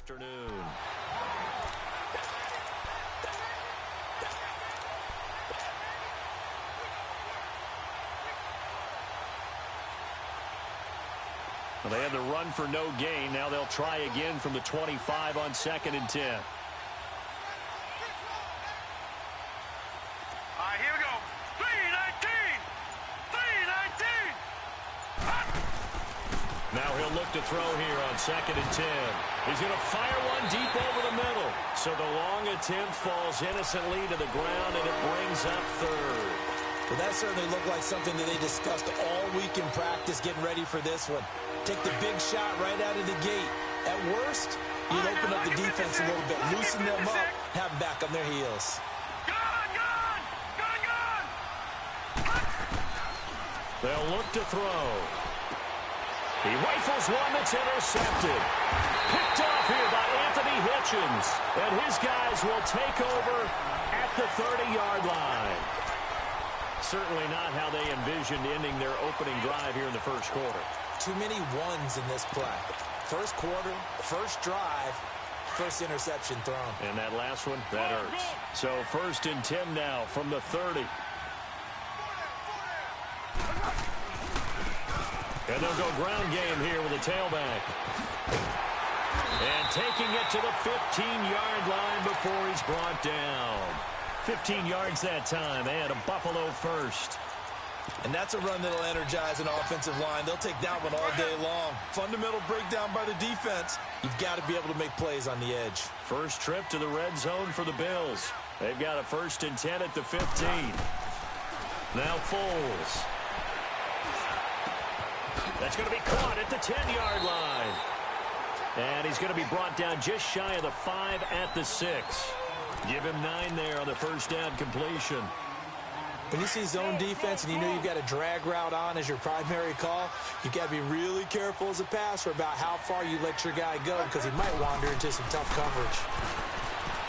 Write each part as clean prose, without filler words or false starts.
afternoon. Well, they had the run for no gain. Now they'll try again from the 25 on 2nd and 10. Here we go. 3-19. 3-19. Now he'll look to throw here on 2nd and 10. He's going to fire one deep over the middle. So the long attempt falls innocently to the ground, and it brings up 3rd. Well, that certainly looked like something that they discussed all week in practice, getting ready for this one. Take the big shot right out of the gate. At worst, you'll open up the defense a little bit, loosen them up, have them back on their heels. They'll look to throw. He rifles one that's intercepted. Picked off here by Anthony Hitchens. And his guys will take over at the 30-yard line. Certainly not how they envisioned ending their opening drive here in the first quarter. Too many ones in this play. First quarter, first drive, first interception thrown. And that last one, that hurts. So 1st and 10 now from the 30. And they'll go ground game here with a tailback. And taking it to the 15-yard line before he's brought down. 15 yards that time, and a Buffalo first. And that's a run that'll energize an offensive line. They'll take that one all day long. Fundamental breakdown by the defense. You've got to be able to make plays on the edge. First trip to the red zone for the Bills. They've got a 1st and 10 at the 15. Now Foles. That's going to be caught at the 10-yard line. And he's going to be brought down just shy of the 5 at the 6. Give him 9 there on the first down completion. When you see zone defense and you know you've got a drag route on as your primary call, you've got to be really careful as a passer about how far you let your guy go because he might wander into some tough coverage.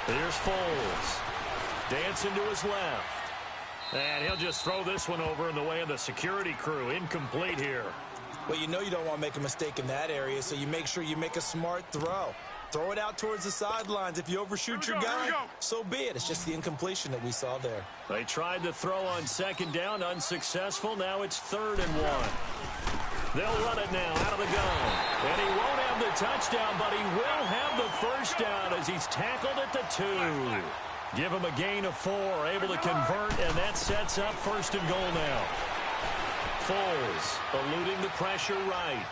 Here's Foles. Dancing to his left. And he'll just throw this one over in the way of the security crew. Incomplete here. Well, you know you don't want to make a mistake in that area, so you make sure you make a smart throw. Throw it out towards the sidelines. If you overshoot your guy, so be it. It's just the incompletion that we saw there. They tried to throw on 2nd down, unsuccessful. Now it's 3rd and 1. They'll run it now out of the gun. And he won't have the touchdown, but he will have the first down as he's tackled at the 2. Give him a gain of 4, able to convert, and that sets up 1st and goal now. Foles eluding the pressure right.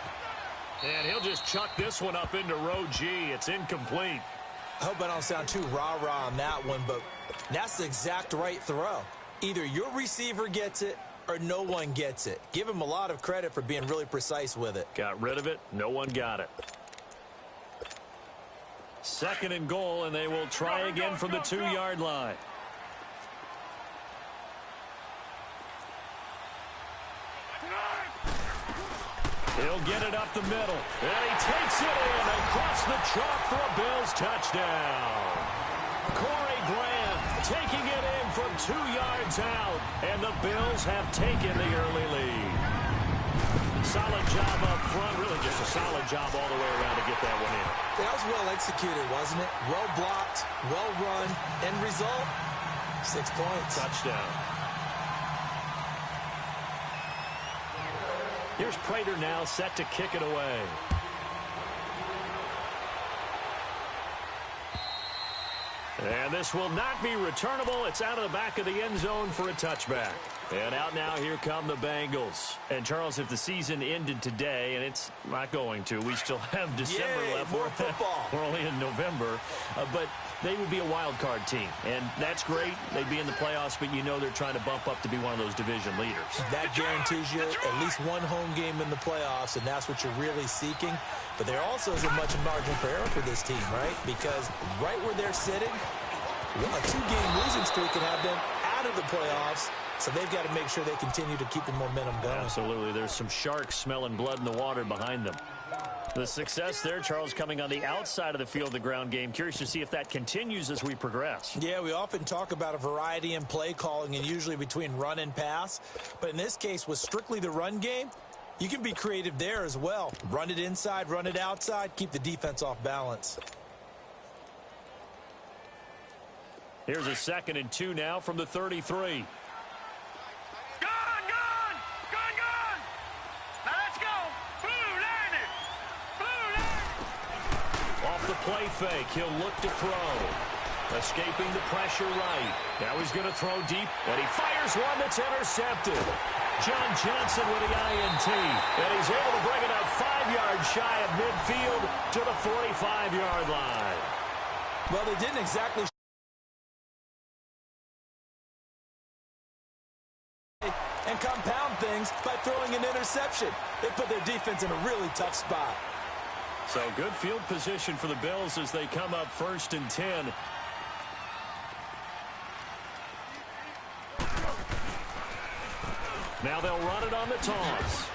And he'll just chuck this one up into row G. It's incomplete. I hope I don't sound too rah-rah on that one, but that's the exact right throw. Either your receiver gets it or no one gets it. Give him a lot of credit for being really precise with it. Got rid of it. No one got it. 2nd and goal, and they will try again from the 2-yard line. He'll get it up the middle. And he takes it in across the chalk for a Bills touchdown. Corey Graham taking it in from 2 yards out. And the Bills have taken the early lead. Solid job up front. Really just a solid job all the way around to get that one in. That was well executed, wasn't it? Well blocked, well run. End result, 6 points. Touchdown. Here's Prater now set to kick it away. And this will not be returnable. It's out of the back of the end zone for a touchback. And out now, here come the Bengals. And, Charles, if the season ended today, and it's not going to, we still have December left. More football. We're only in November. But they would be a wild card team. And that's great. They'd be in the playoffs, but you know they're trying to bump up to be one of those division leaders. That guarantees you at least one home game in the playoffs, and that's what you're really seeking. But there also isn't much margin for error for this team, right? Because right where they're sitting, a 2-game losing streak can have them out of the playoffs. So they've got to make sure they continue to keep the momentum going. Absolutely. There's some sharks smelling blood in the water behind them. The success there, Charles, coming on the outside of the field, the ground game. Curious to see if that continues as we progress. Yeah, we often talk about a variety in play calling and usually between run and pass. But in this case, with strictly the run game, you can be creative there as well. Run it inside, run it outside, keep the defense off balance. Here's a 2nd and 2 now from the 33. Gone! Now let's go! Blue line it! Off the play fake, he'll look to throw. Escaping the pressure right. Now he's going to throw deep, and he fires one that's intercepted. John Johnson with the INT, and he's able to bring it up 5 yards shy of midfield to the 45-yard line. Well, they didn't exactly and compound things by throwing an interception. They put their defense in a really tough spot. So good field position for the Bills as they come up 1st and 10. Now they'll run it on the toss.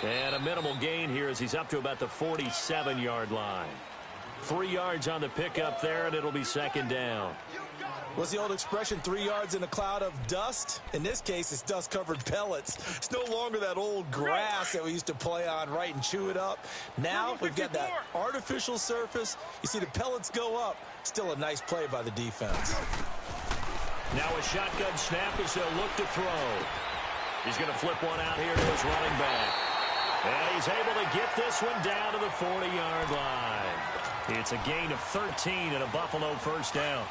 And a minimal gain here as he's up to about the 47-yard line. 3 yards on the pickup there, and it'll be 2nd down. What's the old expression, 3 yards in a cloud of dust? In this case, it's dust-covered pellets. It's no longer that old grass that we used to play on, right, and chew it up. Now we've got that artificial surface. You see the pellets go up. Still a nice play by the defense. Now a shotgun snap as they'll look to throw. He's going to flip one out here to his running back. And he's able to get this one down to the 40-yard line. It's a gain of 13 and a Buffalo 1st down.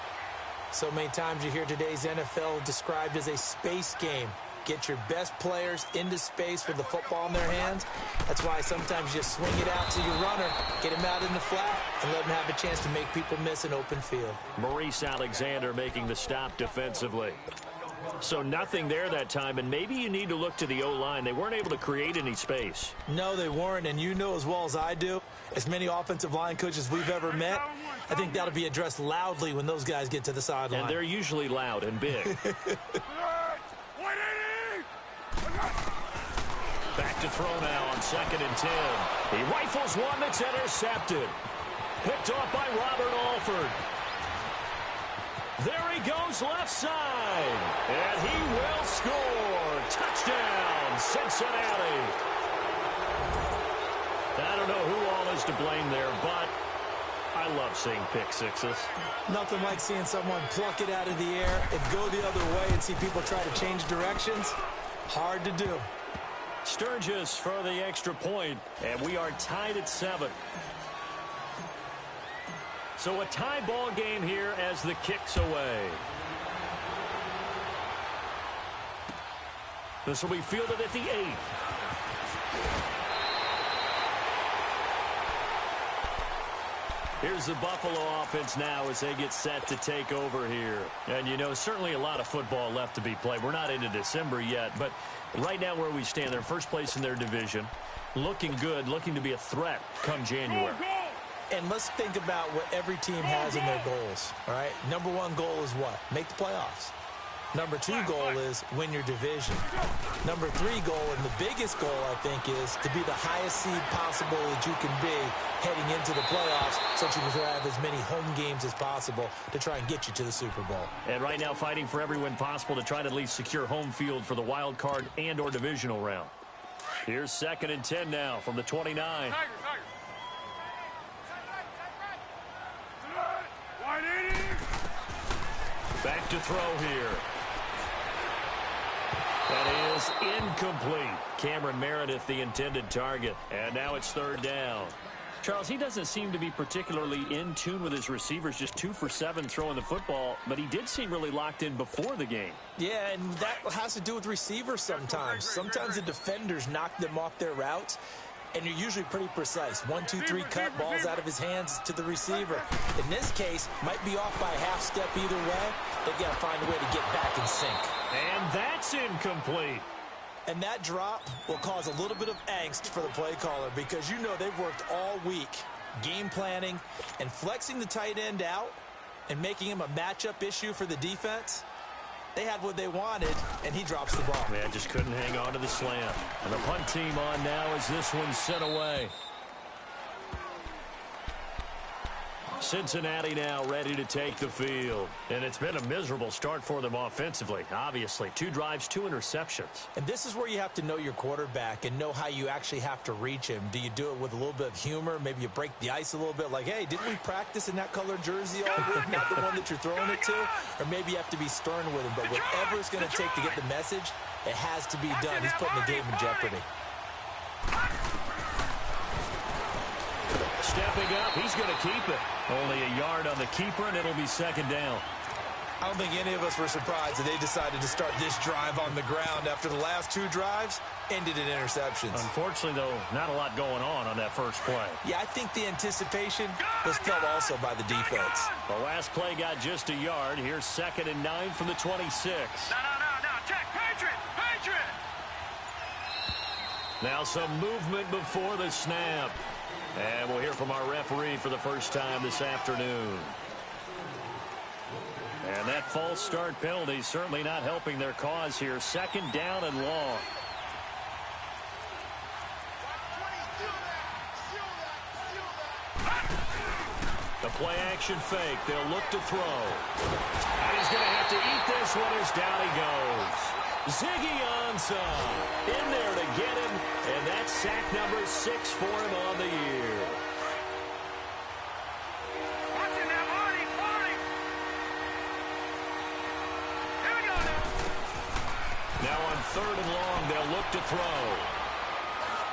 So many times you hear today's NFL described as a space game. Get your best players into space with the football in their hands. That's why sometimes you swing it out to your runner, get him out in the flat, and let him have a chance to make people miss an open field. Maurice Alexander making the stop defensively. So nothing there that time, and maybe you need to look to the O-line. They weren't able to create any space. No, they weren't, and you know as well as I do, as many offensive line coaches we've ever met, I think that'll be addressed loudly when those guys get to the sideline. And they're usually loud and big. Back to throw now on 2nd and 10. He rifles one that's intercepted. Picked off by Robert Alford. There he goes left side. And he will score. Touchdown, Cincinnati. I don't know who all is to blame there, but I love seeing pick sixes. Nothing like seeing someone pluck it out of the air and go the other way and see people try to change directions. Hard to do. Sturgis for the extra point, and we are tied at 7. So a tie ball game here as the kick's away. This will be fielded at the 8. Here's the Buffalo offense now as they get set to take over here. And, you know, certainly a lot of football left to be played. We're not into December yet, but right now where we stand, they're first place in their division. Looking good, looking to be a threat come January. And let's think about what every team has in their goals, all right? Number 1 goal is what? Make the playoffs. Number 2 goal is win your division. Number 3 goal, and the biggest goal, I think, is to be the highest seed possible that you can be heading into the playoffs so that you can have as many home games as possible to try and get you to the Super Bowl. And right now fighting for every win possible to try to at least secure home field for the wild card and or divisional round. Here's 2nd and 10 now from the 29. Back to throw here. That is incomplete. Cameron Meredith, the intended target. And now it's 3rd down. Charles, he doesn't seem to be particularly in tune with his receivers, just 2 for 7 throwing the football, but he did seem really locked in before the game. Yeah, and that has to do with receivers sometimes. Sometimes the defenders knock them off their routes, and you're usually pretty precise. 1, 2, 3 cut, balls out of his hands to the receiver. In this case, might be off by a half step either way. They've got to find a way to get back in sync. And that's incomplete. And that drop will cause a little bit of angst for the play caller because you know they've worked all week game planning and flexing the tight end out and making him a matchup issue for the defense. They had what they wanted, and he drops the ball. Man, just couldn't hang on to the slant. And the punt team on now as this one's sent away. Cincinnati now ready to take the field. And it's been a miserable start for them offensively, obviously. 2 drives, 2 interceptions. And this is where you have to know your quarterback and know how you actually have to reach him. Do you do it with a little bit of humor? Maybe you break the ice a little bit like, hey, didn't we practice in that colored jersey all week, not the one that you're throwing it to? Or maybe you have to be stern with him. But whatever it's going to take to get the message, it has to be done. He's putting the game in jeopardy. Stepping up, he's going to keep it. Only a yard on the keeper, and it'll be 2nd down. I don't think any of us were surprised that they decided to start this drive on the ground after the last 2 drives ended in interceptions. Unfortunately, though, not a lot going on that first play. Yeah, I think the anticipation was felt also by the defense. The last play got just a yard. Here's 2nd and 9 from the 26. No. Check. Patriot. Now some movement before the snap. And we'll hear from our referee for the first time this afternoon. And that false start penalty certainly not helping their cause here. 2nd down and long. The play action fake. They'll look to throw. And he's going to have to eat this one as down he goes. Ziggy Ansah in there to get him. And that's sack number 6 for him on the year. Watching that, Marty. Here we go now. Now on 3rd and long, they'll look to throw.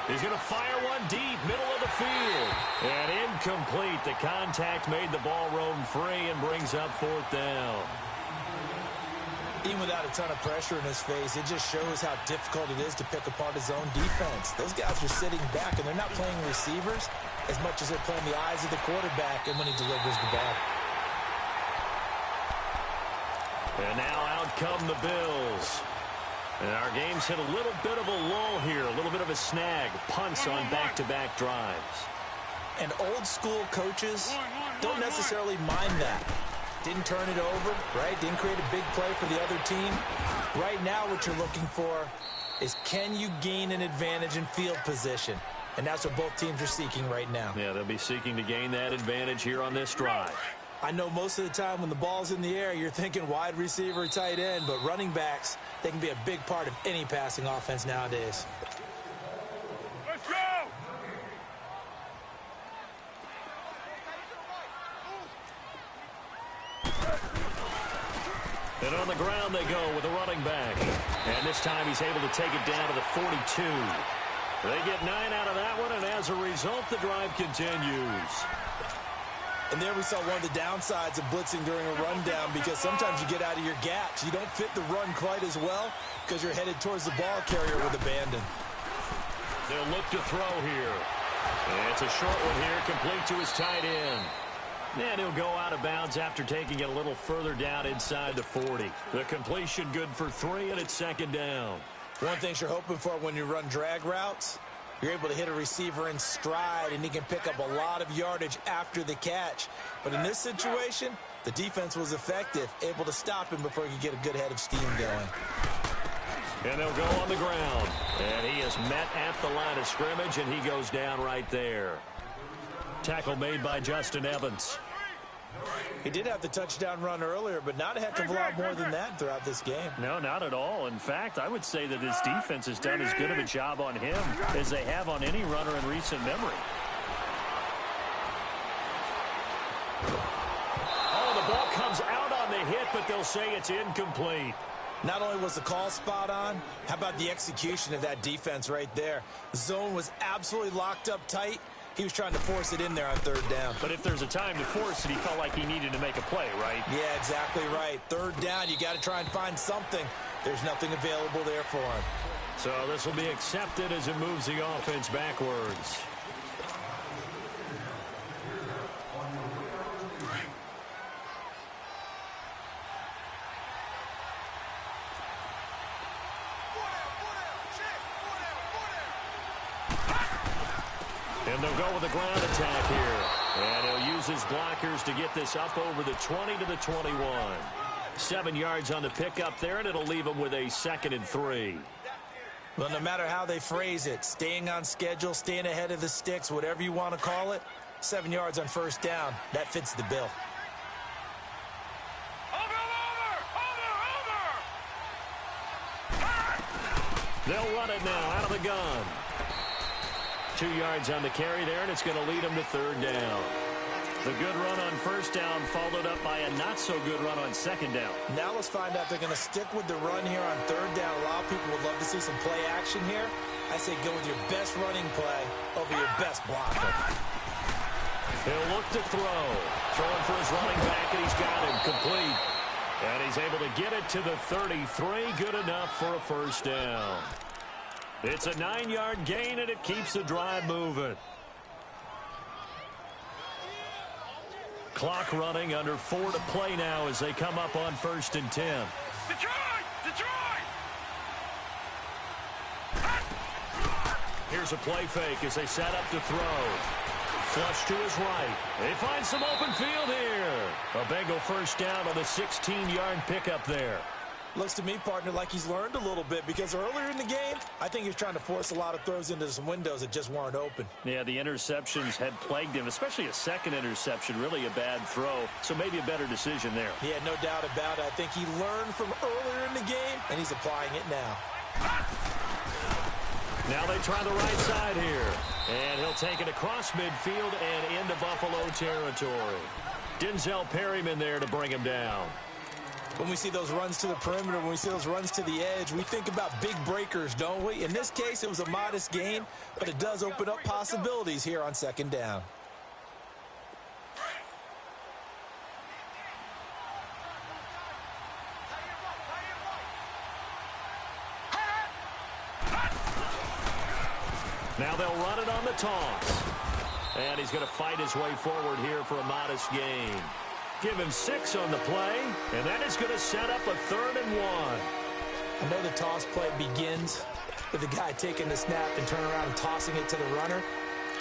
He's going to fire one deep, middle of the field. And incomplete. The contact made the ball roam free and brings up 4th down. Even without a ton of pressure in his face, it just shows how difficult it is to pick apart his own defense. Those guys are sitting back, and they're not playing receivers as much as they're playing the eyes of the quarterback and when he delivers the ball. And now out come the Bills. And our game's hit a little bit of a lull here, a little bit of a snag. Punts on back-to-back drives. And old-school coaches don't necessarily mind that. Didn't turn it over, right? Didn't create a big play for the other team. Right now what you're looking for is can you gain an advantage in field position? And that's what both teams are seeking right now. Yeah, they'll be seeking to gain that advantage here on this drive. I know most of the time when the ball's in the air, you're thinking wide receiver, tight end, but running backs, they can be a big part of any passing offense nowadays. Let's go. And on the ground they go with a running back. And this time he's able to take it down to the 42. They get 9 out of that one, and as a result, the drive continues. And there we saw one of the downsides of blitzing during a rundown, because sometimes you get out of your gaps. You don't fit the run quite as well because you're headed towards the ball carrier with abandon. They'll look to throw here. And it's a short one here, complete to his tight end. And he'll go out of bounds after taking it a little further down inside the 40. The completion good for 3, and it's 2nd down. One thing you're hoping for when you run drag routes, you're able to hit a receiver in stride, and he can pick up a lot of yardage after the catch. But in this situation, the defense was effective, able to stop him before he could get a good head of steam going. And they'll go on the ground. And he is met at the line of scrimmage, and he goes down right there. Tackle made by Justin Evans. He did have the touchdown run earlier, but not a heck of a lot more than that throughout this game. No, not at all. In fact, I would say that this defense has done as good of a job on him as they have on any runner in recent memory. Oh, the ball comes out on the hit, but they'll say it's incomplete. Not only was the call spot on, how about the execution of that defense right there? The zone was absolutely locked up tight. He was trying to force it in there on 3rd down. But if there's a time to force it, he felt like he needed to make a play, right? Yeah, exactly right. 3rd down, you got to try and find something. There's nothing available there for him. So this will be accepted as it moves the offense backwards. And they'll go with a ground attack here. And he'll use his blockers to get this up over the 20 to the 21. 7 yards on the pickup there, and it'll leave him with a 2nd and 3. Well, no matter how they phrase it, staying on schedule, staying ahead of the sticks, whatever you want to call it, 7 yards on first down, that fits the bill. They'll run it now out of the gun. 2 yards on the carry there, and it's going to lead them to third down. The good run on first down followed up by a not-so-good run on second down. Now let's find out if they're going to stick with the run here on third down. A lot of people would love to see some play action here. I say go with your best running play over your best blocker. He'll look to throw. Throwing for his running back, and he's got him complete. And he's able to get it to the 33. Good enough for a first down. It's a 9-yard gain, and it keeps the drive moving. Clock running, under 4 to play now as they come up on 1st and 10. Detroit! Detroit! Here's a play fake as they set up to throw. Flush to his right. They find some open field here. A Bengal first down on the 16-yard pickup there. Looks to me, partner, like he's learned a little bit because earlier in the game, I think he was trying to force a lot of throws into some windows that just weren't open. Yeah, the interceptions had plagued him, especially a second interception, really a bad throw. So maybe a better decision there. Yeah, no doubt about it. I think he learned from earlier in the game, and he's applying it now. Now they try the right side here. And he'll take it across midfield and into Buffalo territory. Denzel Perryman there to bring him down. When we see those runs to the perimeter, when we see those runs to the edge, we think about big breakers, don't we? In this case, it was a modest gain, but it does open up possibilities here on second down. Now they'll run it on the toss. And he's going to fight his way forward here for a modest gain. Give him 6 on the play, and that is going to set up a 3rd and 1. I know the toss play begins with the guy taking the snap and turning around and tossing it to the runner.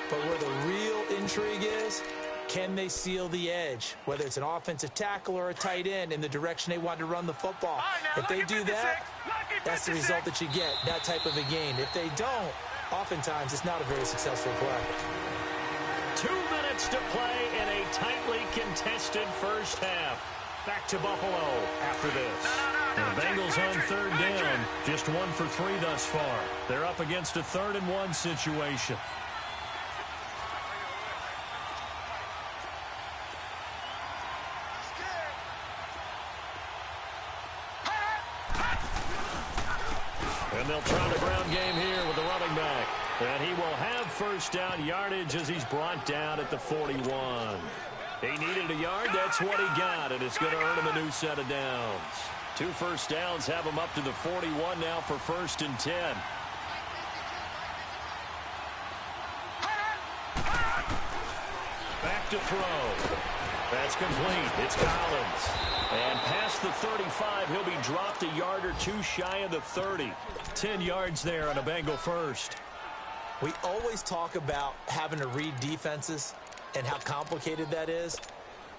But where the real intrigue is, can they seal the edge? Whether it's an offensive tackle or a tight end in the direction they want to run the football. If they do that, that's the result that you get, that type of a gain. If they don't, oftentimes it's not a very successful play. 2 minutes to play in a tightly contested first half. Back to Buffalo after this. The Bengals on third down, just 1 for 3 thus far. They're up against a 3rd and 1 situation. And they'll try the ground game here with the running back. And he will have first down yardage as he's brought down at the 41. He needed a yard. That's what he got, and it's going to earn him a new set of downs. 2 first downs have him up to the 41 now for 1st and 10. Back to throw. That's complete. It's Collins. And past the 35, he'll be dropped a yard or 2 shy of the 30. 10 yards there on a Bengal first. We always talk about having to read defenses and how complicated that is.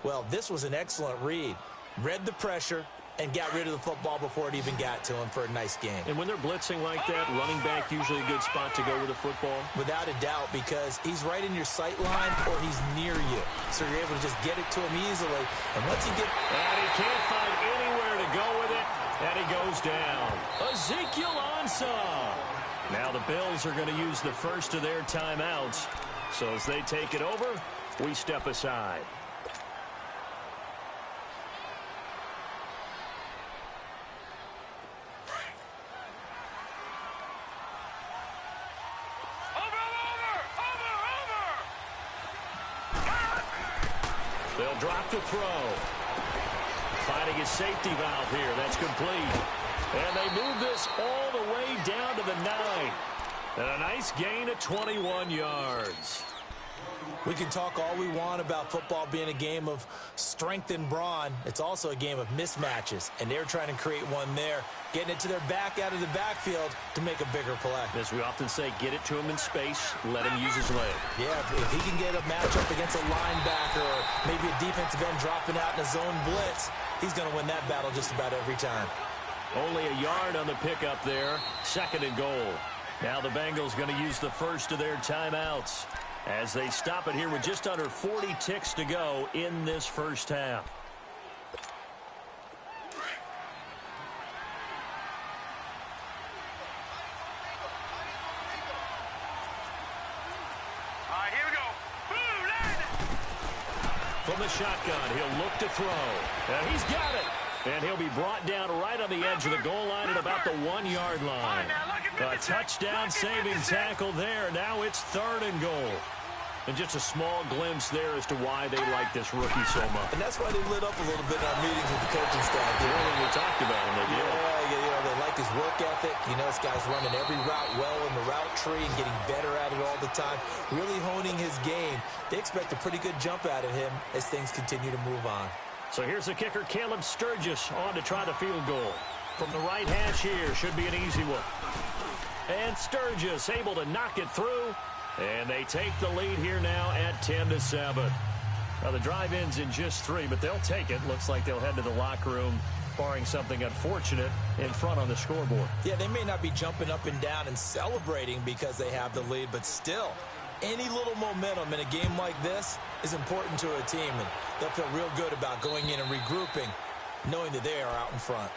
Well, this was an excellent read. Read the pressure and got rid of the football before it even got to him for a nice game. And when they're blitzing like that, running back usually a good spot to go with the football? Without a doubt, because he's right in your sight line or he's near you. So you're able to just get it to him easily. And once he gets... And he can't find anywhere to go with it. And he goes down. Ezekiel Ansah. Now the Bills are going to use the first of their timeouts. So as they take it over, we step aside. They'll drop to throw. Finding his safety valve here. That's complete. And they move this all the way down to the 9. And a nice gain of 21 yards. We can talk all we want about football being a game of strength and brawn. It's also a game of mismatches. And they're trying to create one there. Getting it to their back out of the backfield to make a bigger play. As we often say, get it to him in space. Let him use his leg. Yeah, if he can get a matchup against a linebacker or maybe a defensive end dropping out in a zone blitz, he's going to win that battle just about every time. Only a yard on the pickup there. 2nd and goal. Now the Bengals going to use the first of their timeouts as they stop it here with just under 40 ticks to go in this first half. All right, here we go. Boom, land it. From the shotgun, he'll look to throw. And he's got it. And he'll be brought down right on the edge of the goal line at about the 1-yard line. A touchdown-saving tackle there. Now it's 3rd and goal. And just a small glimpse there as to why they like this rookie so much. And that's why they lit up a little bit in our meetings with the coaching staff. We talked about him. They like his work ethic. This guy's running every route well in the route tree and getting better at it all the time. Really honing his game. They expect a pretty good jump out of him as things continue to move on. So here's the kicker, Caleb Sturgis, on to try the field goal. From the right hash here, should be an easy one. And Sturgis able to knock it through. And they take the lead here now at 10-7. Now the drive ends in just 3, but they'll take it. Looks like they'll head to the locker room, barring something unfortunate in front on the scoreboard. Yeah, they may not be jumping up and down and celebrating because they have the lead, but still, any little momentum in a game like this is important to a team, and they'll feel real good about going in and regrouping, knowing that they are out in front.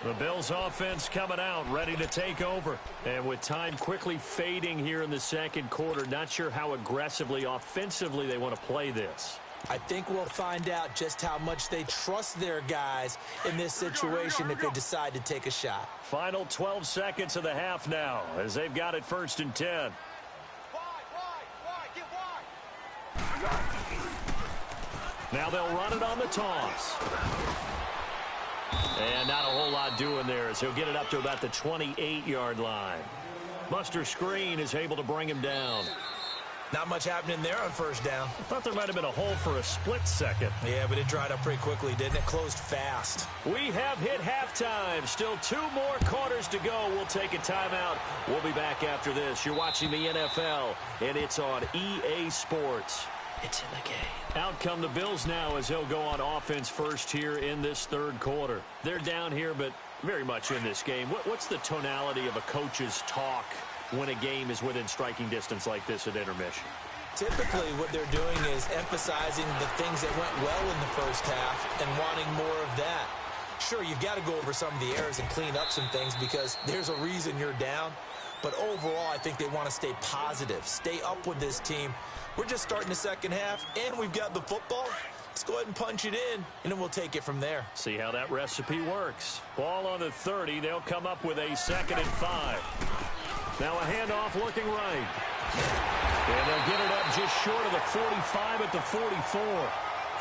The Bills offense coming out, ready to take over. And with time quickly fading here in the second quarter, not sure how aggressively, offensively they want to play this. I think we'll find out just how much they trust their guys in this situation if they decide to take a shot. Final 12 seconds of the half now as they've got it 1st and 10. Now they'll run it on the toss. And not a whole lot doing there as he'll get it up to about the 28-yard line. Buster Screen is able to bring him down. Not much happening there on 1st down. I thought there might have been a hole for a split second. Yeah, but it dried up pretty quickly, didn't it? Closed fast. We have hit halftime. Still 2 more quarters to go. We'll take a timeout. We'll be back after this. You're watching the NFL, and it's on EA Sports. It's in the game. Out come the Bills now as they'll go on offense first here in this 3rd quarter. They're down here, but very much in this game. What's the tonality of a coach's talk when a game is within striking distance like this at intermission? Typically, what they're doing is emphasizing the things that went well in the first half and wanting more of that. Sure, you've got to go over some of the errors and clean up some things because there's a reason you're down. But overall, I think they want to stay positive, stay up with this team. We're just starting the second half, and we've got the football. Let's go ahead and punch it in, and then we'll take it from there. See how that recipe works. Ball on the 30. They'll come up with a 2nd and 5. Now a handoff looking right. And they'll get it up just short of the 45 at the 44.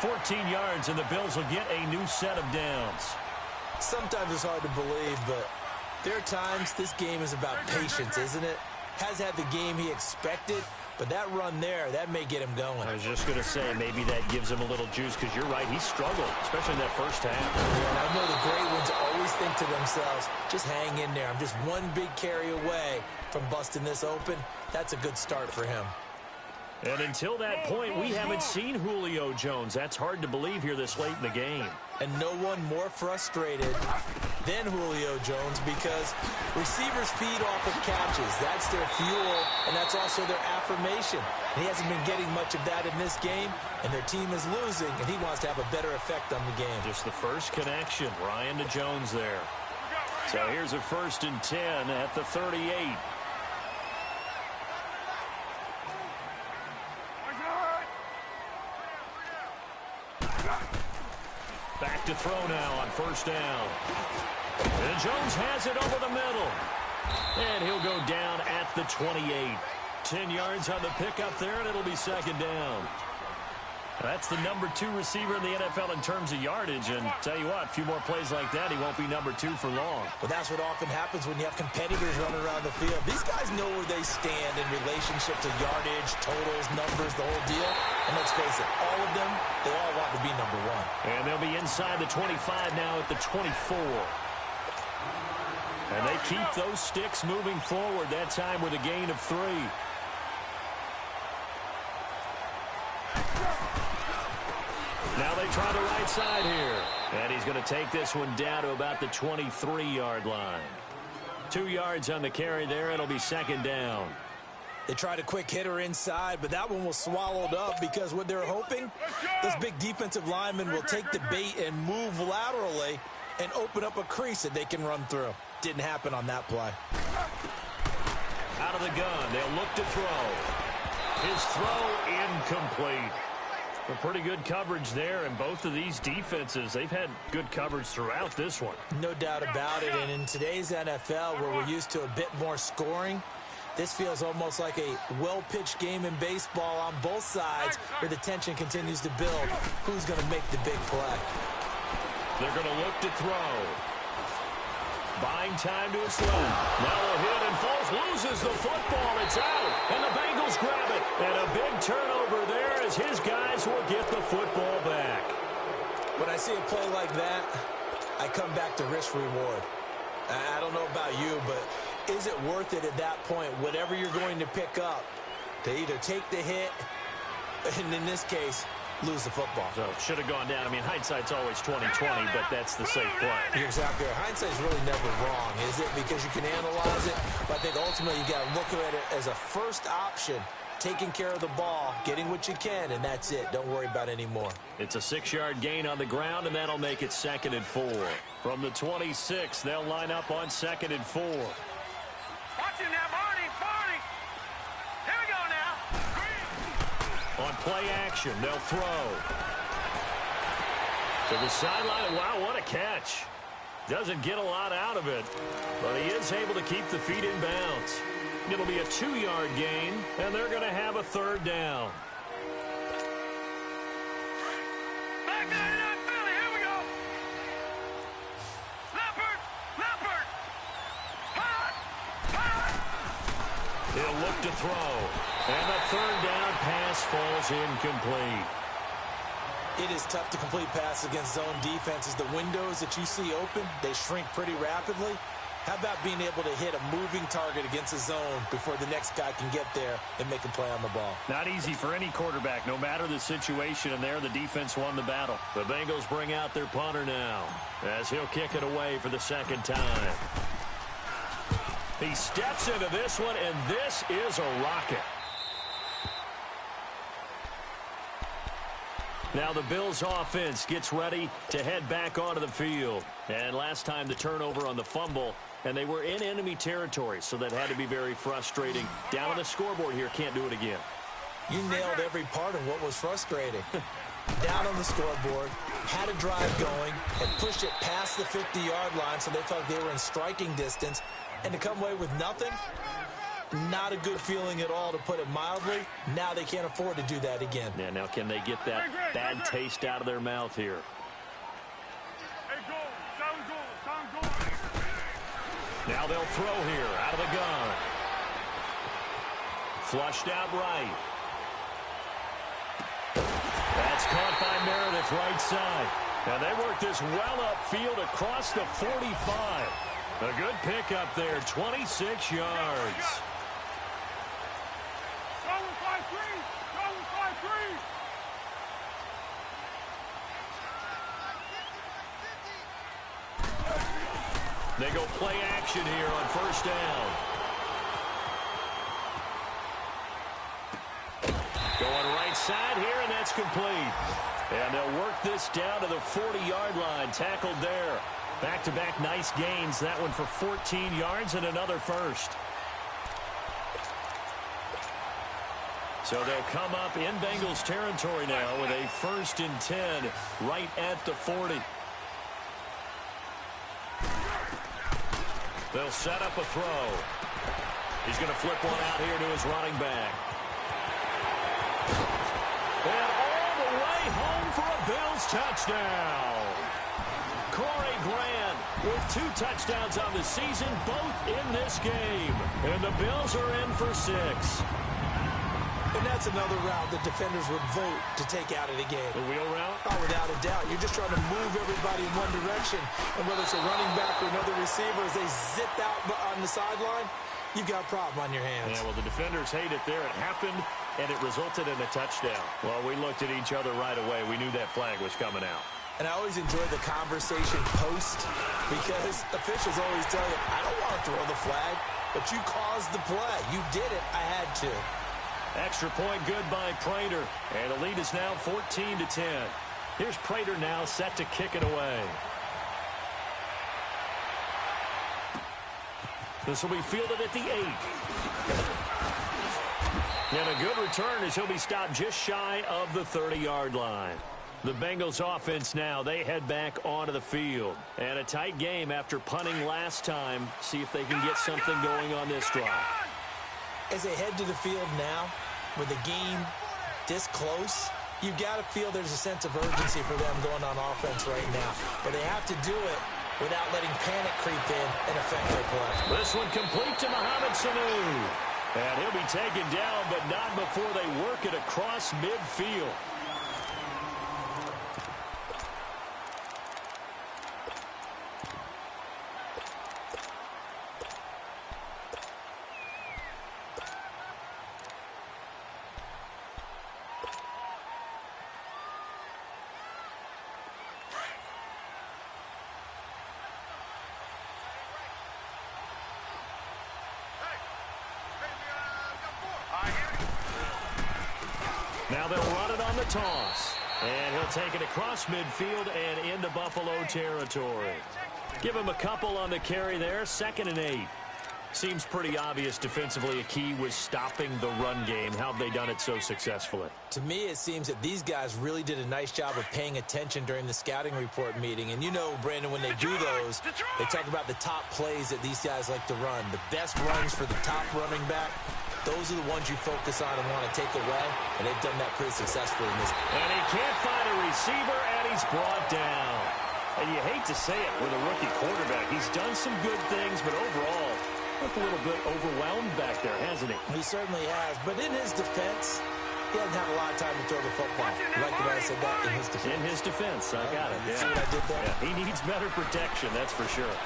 14 yards, and the Bills will get a new set of downs. Sometimes it's hard to believe, but there are times this game is about patience, isn't it? Has had the game he expected, but that run there, that may get him going. I was just going to say, maybe that gives him a little juice because you're right, he struggled, especially in that first half. Yeah, and I know the great ones always think to themselves, just hang in there. I'm just one big carry away from busting this open. That's a good start for him. And until that point, we haven't seen Julio Jones. That's hard to believe here this late in the game. And no one more frustrated than Julio Jones because receivers feed off of catches. That's their fuel, and that's also their affirmation. And he hasn't been getting much of that in this game, and their team is losing, and he wants to have a better effect on the game. Just the first connection, Ryan to Jones there. So here's a 1st and 10 at the 38. Back to throw now on 1st down. And Jones has it over the middle. And he'll go down at the 28. 10 yards on the pickup there, and it'll be 2nd down. That's the number 2 receiver in the NFL in terms of yardage. And tell you what, a few more plays like that, he won't be number 2 for long. Well, that's what often happens when you have competitors running around the field. These guys know where they stand in relationship to yardage, totals, numbers, the whole deal. And let's face it, all of them, they all want to be number 1. And they'll be inside the 25 now at the 24. And they keep those sticks moving forward, that time with a gain of 3. Now they try the right side here. And he's going to take this one down to about the 23-yard line. 2 yards on the carry there. It'll be second down. They tried a quick hitter inside, but that one was swallowed up because what they're hoping, those big defensive linemen will take the bait and move laterally and open up a crease that they can run through. Didn't happen on that play. Out of the gun, they'll look to throw. His throw incomplete. A pretty good coverage there, and both of these defenses, they've had good coverage throughout this one. No doubt about it, and in today's NFL, where we're used to a bit more scoring, this feels almost like a well-pitched game in baseball on both sides where the tension continues to build. Who's going to make the big play? They're going to look to throw. Buying time to his left. Now a hit and falls, loses the football. It's out, and the Bengals grab it. And a big turnover there as his guys will get the football back. When I see a play like that, I come back to risk-reward. I don't know about you, but is it worth it at that point, whatever you're going to pick up, to either take the hit, and in this case, lose the football? So should have gone down. I mean, hindsight's always 20/20, but that's the safe play. You're exactly right. Hindsight's really never wrong, is it? Because you can analyze it, but I think ultimately you got to look at it as a first option, taking care of the ball, getting what you can, and that's it. Don't worry about any more. It's a 6-yard gain on the ground, and that'll make it 2nd and 4. From the 26, they'll line up on 2nd and 4. Watch him now, Barney. Here we go now. On play action, they'll throw. To the sideline. Wow, what a catch. Doesn't get a lot out of it, but he is able to keep the feet in bounds. It'll be a 2-yard gain, and they're going to have a 3rd down. Back there in Philly. Here we go. Leopard. He'll look to throw. And the 3rd down pass falls incomplete. It is tough to complete passes against zone defenses. The windows that you see open, they shrink pretty rapidly. How about being able to hit a moving target against a zone before the next guy can get there and make a play on the ball? Not easy for any quarterback, no matter the situation, and there the defense won the battle. The Bengals bring out their punter now as he'll kick it away for the 2nd time. He steps into this one, and this is a rocket. Now the Bills offense gets ready to head back onto the field. And last time the turnover on the fumble, and they were in enemy territory, so that had to be very frustrating. Down on the scoreboard here, can't do it again. You nailed every part of what was frustrating. Down on the scoreboard, had a drive going, and pushed it past the 50-yard line so they thought they were in striking distance, and to come away with nothing, not a good feeling at all, to put it mildly. Now they can't afford to do that again. Yeah, now can they get that bad taste out of their mouth here? Now they'll throw here out of the gun. Flushed out right. That's caught by Meredith right side. And they work this well upfield across the 45. A good pickup there, 26 yards. They go play action here on 1st down. Going right side here, and that's complete. And they'll work this down to the 40-yard line. Tackled there. Back-to-back nice gains. That one for 14 yards and another first. So they'll come up in Bengals territory now with a 1st and 10 right at the 40. They'll set up a throw. He's going to flip one out here to his running back. And all the way home for a Bills touchdown. Corey Grant with 2 touchdowns on the season, both in this game. And the Bills are in for 6. And that's another route that defenders would vote to take out of the game. The wheel route? Oh, without a doubt. You're just trying to move everybody in one direction. And whether it's a running back or another receiver, as they zip out on the sideline, you've got a problem on your hands. Yeah, well, the defenders hate it there. It happened, and it resulted in a touchdown. Well, we looked at each other right away. We knew that flag was coming out. And I always enjoy the conversation post because officials always tell you, I don't want to throw the flag, but you caused the play. You did it. I had to. Extra point good by Prater. And the lead is now 14-10. Here's Prater now set to kick it away. This will be fielded at the 8. And a good return as he'll be stopped just shy of the 30-yard line. The Bengals offense now, they head back onto the field. And a tight game after punting last time. See if they can get something going on this drive. As they head to the field now, with the game this close, you've got to feel there's a sense of urgency for them going on offense right now. But they have to do it without letting panic creep in and affect their play. This one complete to Mohamed Sanu. And he'll be taken down, but not before they work it across midfield. Now they'll run it on the toss. And he'll take it across midfield and into Buffalo territory. Give him a couple on the carry there. 2nd and 8. Seems pretty obvious defensively a key was stopping the run game. How have they done it so successfully? To me, it seems that these guys really did a nice job of paying attention during the scouting report meeting. And you know, Brandon, when they do those, they talk about the top plays that these guys like to run. The best runs for the top running back. Those are the ones you focus on and want to take away, and they've done that pretty successfully in this. And he can't find a receiver, and he's brought down. And you hate to say it with a rookie quarterback. He's done some good things, but overall, looked a little bit overwhelmed back there, hasn't he? He certainly has, but in his defense, he hasn't had a lot of time to throw the football. You like the way I said that? In his defense. In his defense, I got it. Yeah. See what I did there? Yeah, he needs better protection, that's for sure.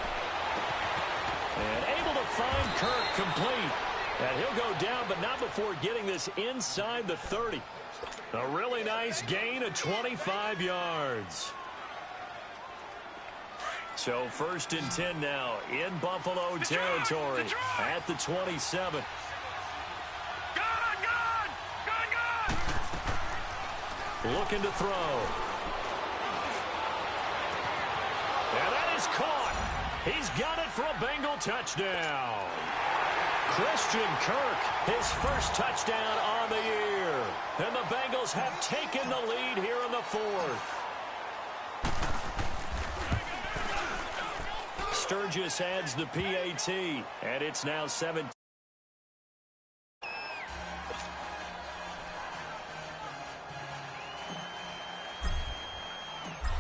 And able to find Kirk complete. And he'll go down, but not before getting this inside the 30. A really nice gain of 25 yards. So 1st and 10 now in Buffalo territory at the 27. Looking to throw. And that is caught. He's got it for a Bengal touchdown. Christian Kirk, his first touchdown on the year. And the Bengals have taken the lead here in the 4th. Sturgis adds the PAT, and it's now 7.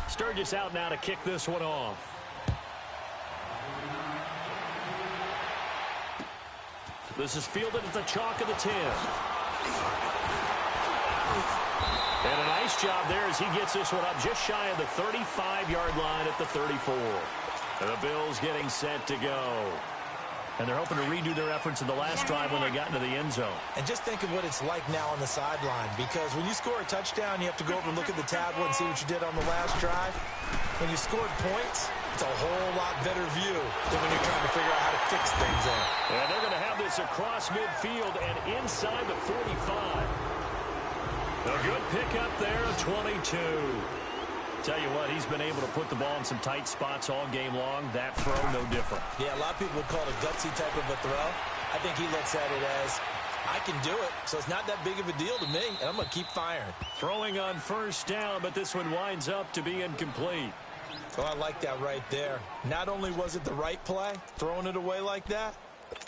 Sturgis out now to kick this one off. This is fielded at the chalk of the 10. And a nice job there as he gets this one up just shy of the 35-yard line at the 34. And the Bills getting set to go. And they're hoping to redo their efforts in the last drive when they got into the end zone. And just think of what it's like now on the sideline, because when you score a touchdown, you have to go over and look at the tablet and see what you did on the last drive. When you scored points, it's a whole lot better view than when you're trying to figure out how to fix things in. And they're going to have this across midfield and inside the 45. A good pickup there, 22. Tell you what, he's been able to put the ball in some tight spots all game long. That throw, no different. Yeah, a lot of people would call it a gutsy type of a throw. I think he looks at it as, I can do it, so it's not that big of a deal to me, and I'm going to keep firing. Throwing on 1st down, but this one winds up to be incomplete. Oh, I like that right there. Not only was it the right play, throwing it away like that,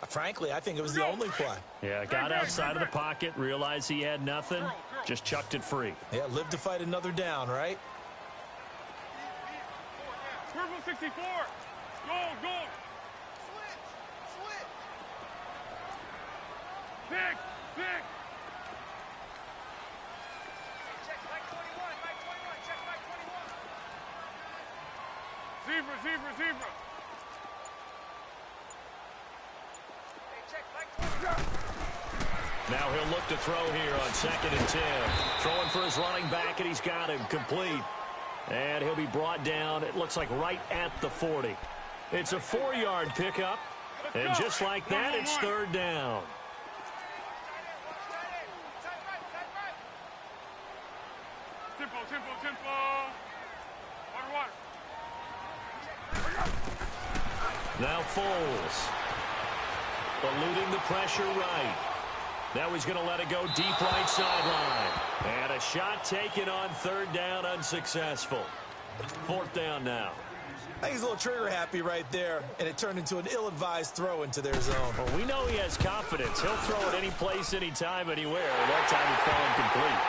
frankly, I think it was the only play. Yeah, got outside of the pocket, realized he had nothing, just chucked it free. Yeah, live to fight another down, right? Purple 64. Go. Switch. Six. Check Mike 21. Check Mike 21. Zebra. Hey, check Mike 21. Now he'll look to throw here on 2nd and 10. Throwing for his running back, and he's got him complete. And he'll be brought down, it looks like right at the 40. It's a 4-yard pickup. And just like that, it's third down. Tempo, tempo, tempo. Water, water. Now Foles. Eluding the pressure right. Now he's going to let it go deep right sideline. And a shot taken on third down, unsuccessful. Fourth down now. I think he's a little trigger happy right there, and it turned into an ill-advised throw into their zone. Well, we know he has confidence. He'll throw it any place, anytime, anywhere. That time he fell incomplete.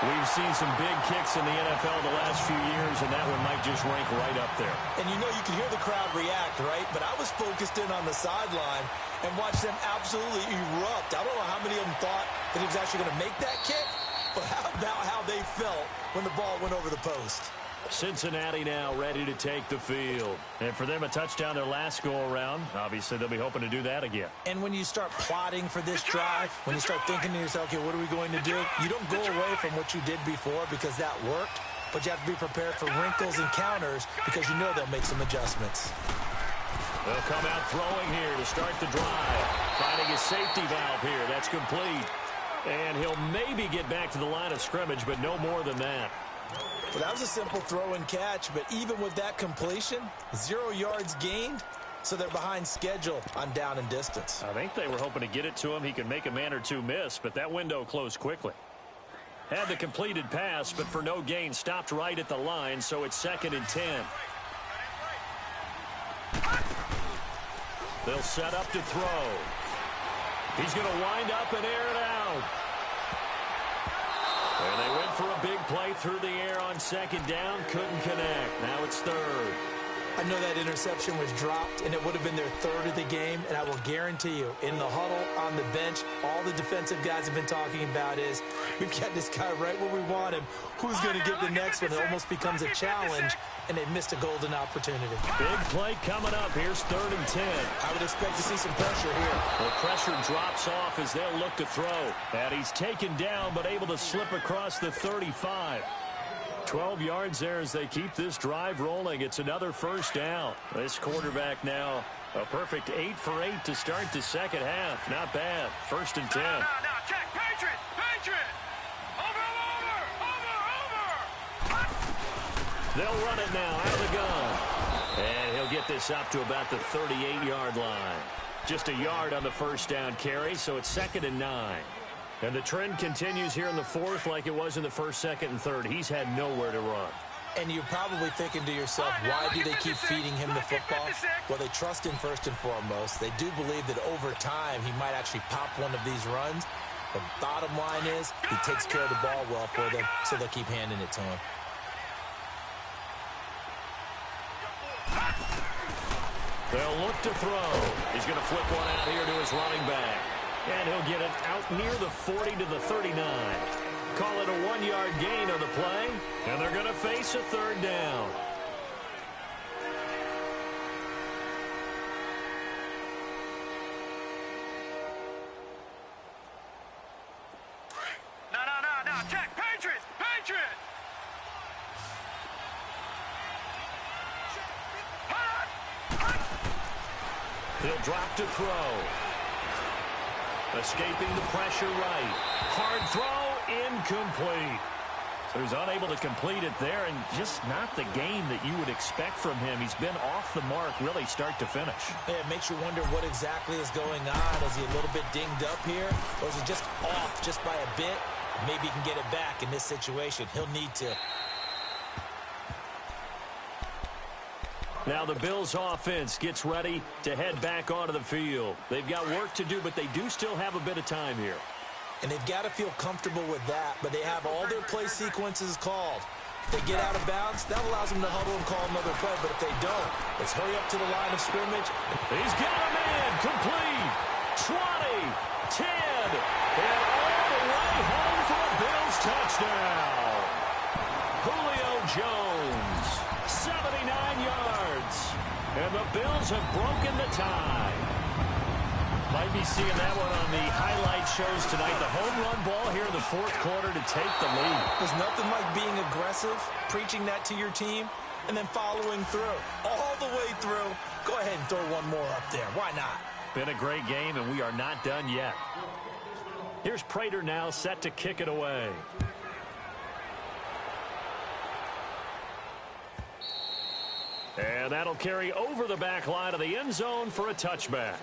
We've seen some big kicks in the NFL the last few years, and that one might just rank right up there. And you know, you can hear the crowd react, right? But I was focused in on the sideline and watched them absolutely erupt. I don't know how many of them thought that he was actually going to make that kick, but how about how they felt when the ball went over the post? Cincinnati now ready to take the field. And for them, a touchdown their last go-around. Obviously, they'll be hoping to do that again. And when you start plotting for this drive, when you start thinking to yourself, okay, what are we going to do? You don't go away from what you did before because that worked, but you have to be prepared for wrinkles and counters because you know they'll make some adjustments. They'll come out throwing here to start the drive. Finding his safety valve here. That's complete. And he'll maybe get back to the line of scrimmage, but no more than that. Well, that was a simple throw and catch, but even with that completion, 0 yards gained, so they're behind schedule on down and distance. I think they were hoping to get it to him. He could make a man or two miss, but that window closed quickly. Had the completed pass, but for no gain, stopped right at the line, so it's 2nd and 10. They'll set up to throw. He's going to wind up and air it out. And they went for a big play through the air on 2nd down. Couldn't connect. Now it's 3rd. I know that interception was dropped, and it would have been their 3rd of the game, and I will guarantee you, in the huddle, on the bench, all the defensive guys have been talking about is, we've got this guy right where we want him. Who's going to get the next one? It almost becomes a challenge, and they missed a golden opportunity. Big play coming up. Here's 3rd and 10. I would expect to see some pressure here. The pressure drops off as they'll look to throw. And he's taken down, but able to slip across the 35. 12 yards there as they keep this drive rolling. It's another first down. This quarterback now a perfect 8 for 8 to start the second half. Not bad. 1st and 10. Now, check. Patriot! Patriot! Over! They'll run it now out of the gun. And he'll get this up to about the 38-yard line. Just a yard on the first down carry, so it's 2nd and 9. And the trend continues here in the 4th like it was in the 1st, 2nd, and 3rd. He's had nowhere to run. And you're probably thinking to yourself, why do they keep feeding him the football? Well, they trust him first and foremost. They do believe that over time he might actually pop one of these runs. The bottom line is he takes care of the ball well for them, so they'll keep handing it to him. They'll look to throw. He's going to flick one out here to his running back. And he'll get it out near the 40 to the 39. Call it a 1-yard gain on the play. And they're going to face a 3rd down. Now, check. Patriot! Patriot! He'll drop to throw. Escaping the pressure right. Hard throw, incomplete. So he's unable to complete it there, and just not the game that you would expect from him. He's been off the mark really start to finish. Yeah, it makes you wonder what exactly is going on. Is he a little bit dinged up here, or is he just off just by a bit? Maybe he can get it back in this situation. He'll need to. Now the Bills offense gets ready to head back onto the field. They've got work to do, but they do still have a bit of time here. And they've got to feel comfortable with that, but they have all their play sequences called. If they get out of bounds, that allows them to huddle and call another play, but if they don't, let's hurry up to the line of scrimmage. He's got a man, complete, 20, 10, and all the way home for a Bills touchdown. Julio Jones, 79 yards. And the Bills have broken the tie. Might be seeing that one on the highlight shows tonight. The home run ball here in the fourth quarter to take the lead. There's nothing like being aggressive, preaching that to your team, and then following through. All the way through. Go ahead and throw one more up there. Why not? Been a great game, and we are not done yet. Here's Prater now set to kick it away. And that'll carry over the back line of the end zone for a touchback.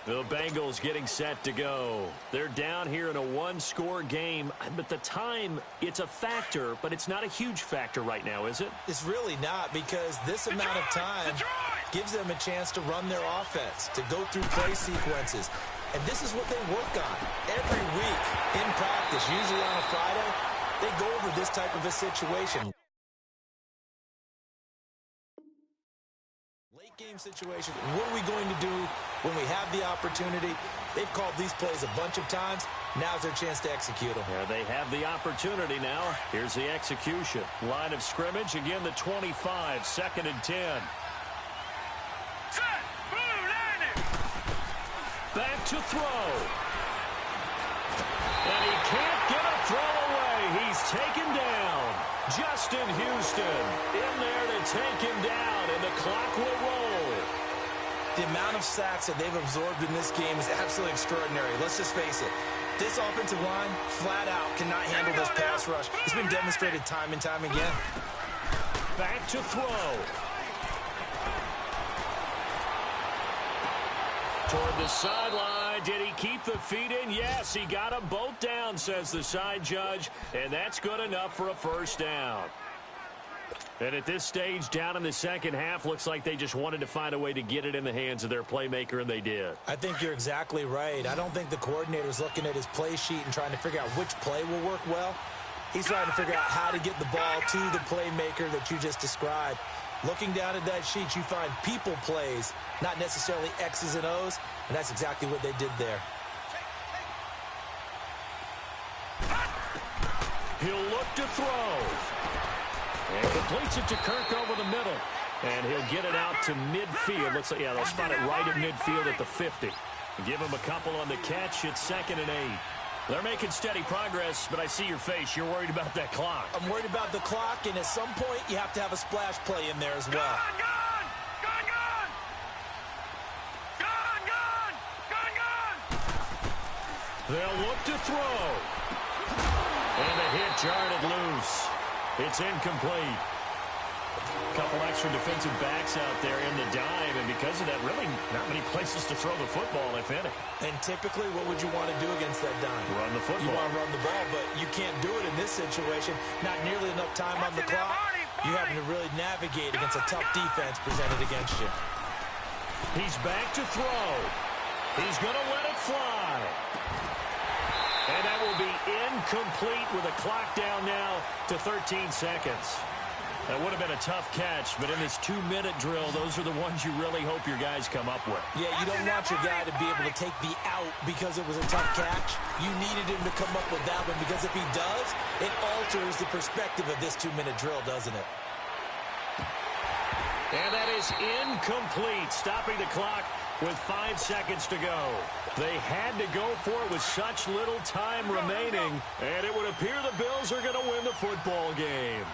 The Bengals getting set to go. They're down here in a one-score game, but the time, it's a factor, but it's not a huge factor right now, is it? It's really not, because this amount of time gives them a chance to run their offense, to go through play sequences. And this is what they work on every week in practice, usually on a Friday. They go over this type of a situation. Game situation. What are we going to do when we have the opportunity? They've called these plays a bunch of times. Now's their chance to execute them. Yeah, they have the opportunity now. Here's the execution. Line of scrimmage, again the 25, 2nd and 10. Set. Blue landing. Back to throw. And he can't get a throw away. He's taken down. Justin Houston in there to take him down, and the clock will roll. The amount of sacks that they've absorbed in this game is absolutely extraordinary. Let's just face it. This offensive line, flat out, cannot handle this pass rush. It's been demonstrated time and time again. Back to throw. Toward the sideline. Did he keep the feet in? Yes, he got them both down, says the side judge. And that's good enough for a first down. And at this stage, down in the second half, looks like they just wanted to find a way to get it in the hands of their playmaker, and they did. I think you're exactly right. I don't think the coordinator's looking at his play sheet and trying to figure out which play will work well. He's trying to figure out how to get the ball to the playmaker that you just described. Looking down at that sheet, you find people plays, not necessarily X's and O's, and that's exactly what they did there. He'll look to throw. And completes it to Kirk over the middle. And he'll get it out to midfield. Looks like, yeah, they'll spot it right at midfield at the 50. Give him a couple on the catch. It's 2nd and 8. They're making steady progress, but I see your face. You're worried about that clock. I'm worried about the clock, and at some point, you have to have a splash play in there as well. Gun! Gun! Gun! Gun! Gun! Gun! Gun! They'll look to throw. And a hit jarred it loose. It's incomplete. Couple extra defensive backs out there in the dime, and because of that, really not many places to throw the football, if any. And typically, what would you want to do against that dime? Run the football. You want to run the ball, but you can't do it in this situation. Not nearly enough time on the clock. You're having to really navigate against a tough defense presented against you. He's back to throw. He's going to let it fly. And that will be incomplete with a clock down now to 13 seconds. That would have been a tough catch, but in this 2-minute drill, those are the ones you really hope your guys come up with. Yeah, you don't want your guy to be able to take the out because it was a tough catch. You needed him to come up with that one, because if he does, it alters the perspective of this 2-minute drill, doesn't it? And that is incomplete, stopping the clock with 5 seconds to go. They had to go for it with such little time remaining, and it would appear the Bills are going to win the football game.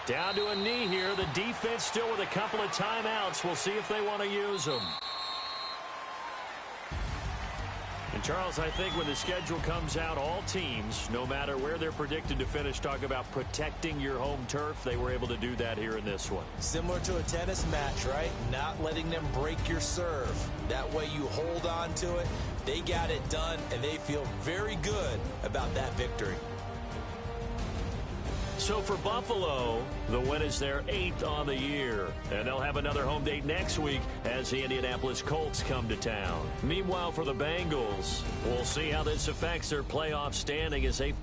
Down to a knee here. The defense still with a couple of timeouts. We'll see if they want to use them. And, Charles, I think when the schedule comes out, all teams, no matter where they're predicted to finish, talk about protecting your home turf. They were able to do that here in this one. Similar to a tennis match, right? Not letting them break your serve. That way you hold on to it. They got it done, and they feel very good about that victory. So for Buffalo, the win is their 8th on the year. And they'll have another home date next week as the Indianapolis Colts come to town. Meanwhile, for the Bengals, we'll see how this affects their playoff standing as they